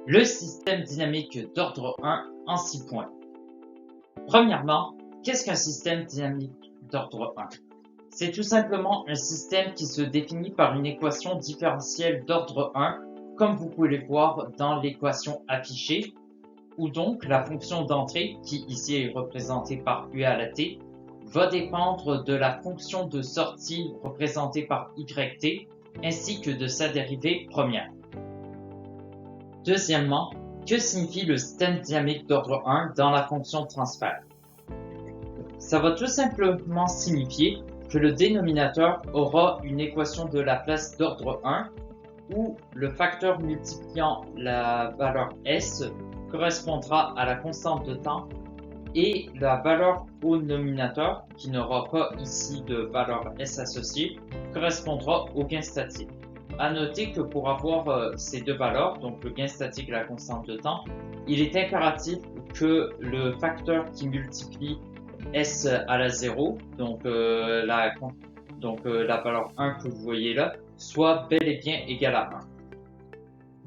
Le système dynamique d'ordre 1 en 6 points. Premièrement, qu'est-ce qu'un système dynamique d'ordre 1? C'est tout simplement un système qui se définit par une équation différentielle d'ordre 1, comme vous pouvez le voir dans l'équation affichée, où donc la fonction d'entrée, qui ici est représentée par u à la t, va dépendre de la fonction de sortie représentée par yt, ainsi que de sa dérivée première. Deuxièmement, que signifie le système dynamique d'ordre 1 dans la fonction de transfert? Ça va tout simplement signifier que le dénominateur aura une équation de Laplace d'ordre 1 où le facteur multipliant la valeur s correspondra à la constante de temps et la valeur au nominateur, qui n'aura pas ici de valeur s associée, correspondra au gain statique. À noter que pour avoir ces deux valeurs, donc le gain statique et la constante de temps, il est impératif que le facteur qui multiplie s à la 0, donc la valeur 1 que vous voyez là, soit bel et bien égal à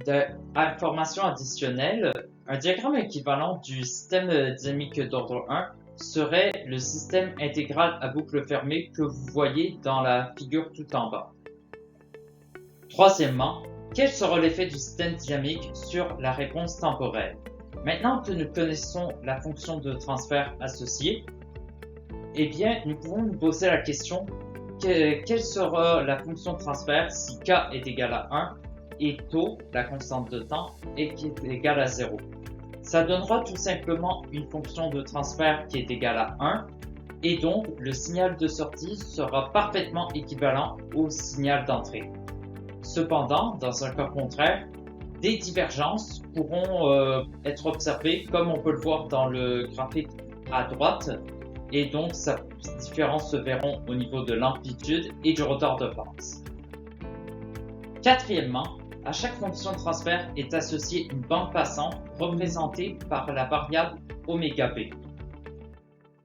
1. Information additionnelle, un diagramme équivalent du système dynamique d'ordre 1 serait le système intégral à boucle fermée que vous voyez dans la figure tout en bas. Troisièmement, quel sera l'effet du système dynamique sur la réponse temporelle? Maintenant que nous connaissons la fonction de transfert associée, eh bien, nous pouvons nous poser la question quelle sera la fonction de transfert si k est égal à 1 et tau, la constante de temps, est égal à 0. Ça donnera tout simplement une fonction de transfert qui est égale à 1 et donc le signal de sortie sera parfaitement équivalent au signal d'entrée. Cependant, dans un cas contraire, des divergences pourront être observées comme on peut le voir dans le graphique à droite et donc ces différences se verront au niveau de l'amplitude et du retard de phase. Quatrièmement, à chaque fonction de transfert est associée une bande passante représentée par la variable oméga b.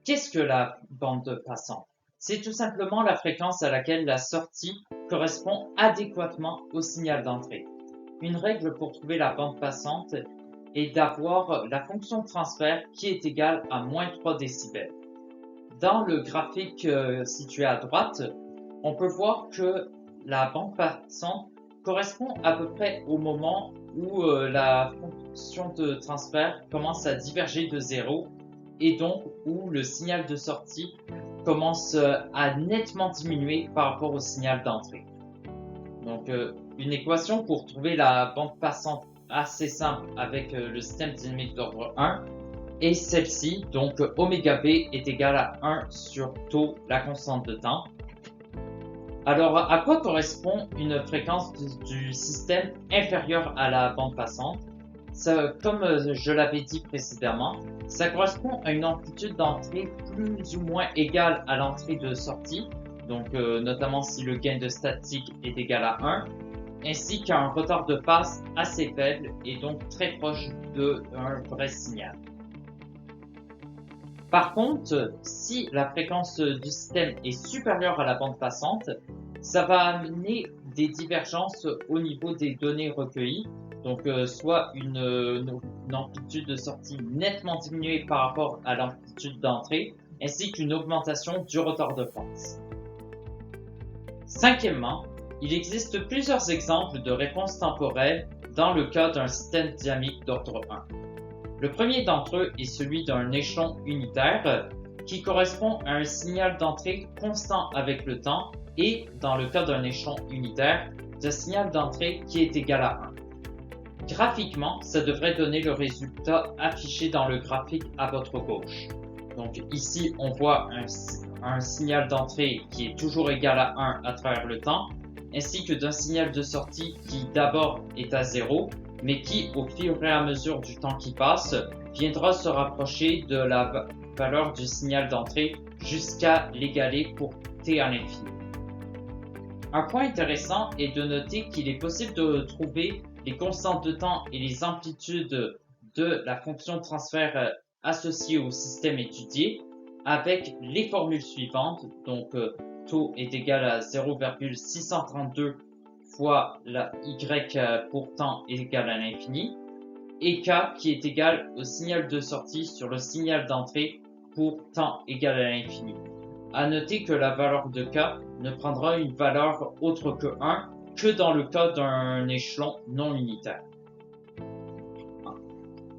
Qu'est-ce que la bande passante? C'est tout simplement la fréquence à laquelle la sortie correspond adéquatement au signal d'entrée. Une règle pour trouver la bande passante est d'avoir la fonction de transfert qui est égale à moins 3 décibels. Dans le graphique situé à droite, on peut voir que la bande passante correspond à peu près au moment où la fonction de transfert commence à diverger de 0 et donc où le signal de sortie commence à nettement diminuer par rapport au signal d'entrée. Donc une équation pour trouver la bande passante assez simple avec le système dynamique d'ordre 1 est celle-ci, donc oméga b est égal à 1 sur tau, la constante de temps. Alors, à quoi correspond une fréquence du système inférieure à la bande passante? Comme je l'avais dit précédemment, ça correspond à une amplitude d'entrée plus ou moins égale à l'entrée de sortie, donc notamment si le gain de statique est égal à 1, ainsi qu'à un retard de phase assez faible et donc très proche d'un vrai signal. Par contre, si la fréquence du système est supérieure à la bande passante, ça va amener des divergences au niveau des données recueillies, donc soit une amplitude de sortie nettement diminuée par rapport à l'amplitude d'entrée, ainsi qu'une augmentation du retard de phase. Cinquièmement, il existe plusieurs exemples de réponses temporelles dans le cas d'un système dynamique d'ordre 1. Le premier d'entre eux est celui d'un échelon unitaire qui correspond à un signal d'entrée constant avec le temps et, dans le cas d'un échelon unitaire, d'un signal d'entrée qui est égal à 1. Graphiquement, ça devrait donner le résultat affiché dans le graphique à votre gauche. Donc ici, on voit un signal d'entrée qui est toujours égal à 1 à travers le temps, ainsi que d'un signal de sortie qui d'abord est à 0, mais qui, au fur et à mesure du temps qui passe, viendra se rapprocher de la valeur du signal d'entrée jusqu'à l'égaler pour t à l'infini. Un point intéressant est de noter qu'il est possible de trouver les constantes de temps et les amplitudes de la fonction de transfert associée au système étudié avec les formules suivantes, donc tau est égal à 0,632 fois la y pour temps est égal à l'infini, et k qui est égal au signal de sortie sur le signal d'entrée pour temps égal à l'infini. À noter que la valeur de k ne prendra une valeur autre que 1 que dans le cas d'un échelon non unitaire.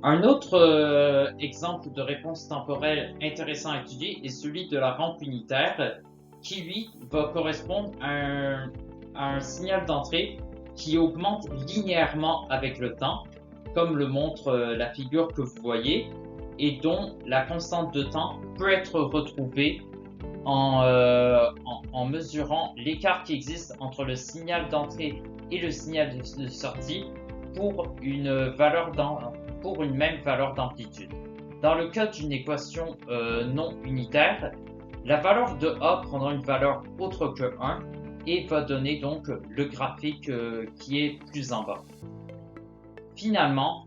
Un autre exemple de réponse temporelle intéressant à étudier est celui de la rampe unitaire, qui lui va correspondre à un signal d'entrée qui augmente linéairement avec le temps, comme le montre la figure que vous voyez, et dont la constante de temps peut être retrouvée en mesurant l'écart qui existe entre le signal d'entrée et le signal de sortie pour une même valeur d'amplitude. Dans le cas d'une équation non unitaire, la valeur de A prendra une valeur autre que 1 et va donner donc le graphique qui est plus en bas. Finalement,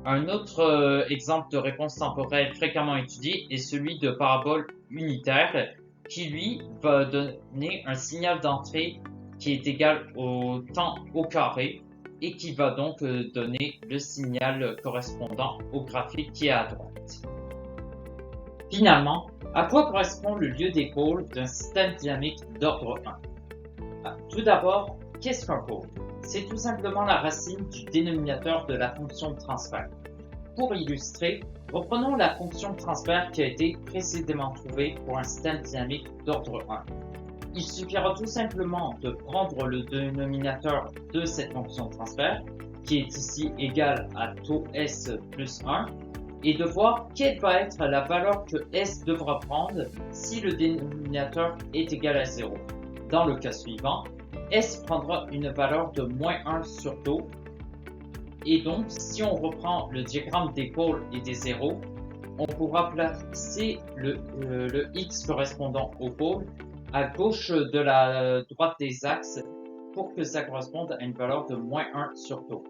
un autre exemple de réponse temporelle fréquemment étudié est celui de parabole unitaire qui lui va donner un signal d'entrée qui est égal au temps au carré et qui va donc donner le signal correspondant au graphique qui est à droite. Finalement, à quoi correspond le lieu des pôles d'un système dynamique d'ordre 1? Tout d'abord, qu'est-ce qu'un pôle? C'est tout simplement la racine du dénominateur de la fonction de transfert. Pour illustrer, reprenons la fonction de transfert qui a été précédemment trouvée pour un système dynamique d'ordre 1. Il suffira tout simplement de prendre le dénominateur de cette fonction de transfert, qui est ici égal à taux S plus 1, et de voir quelle va être la valeur que S devra prendre si le dénominateur est égal à 0. Dans le cas suivant, S prendra une valeur de moins 1 sur taux, et donc si on reprend le diagramme des pôles et des zéros, on pourra placer le X correspondant au pôle à gauche de la droite des axes pour que ça corresponde à une valeur de moins 1 sur taux.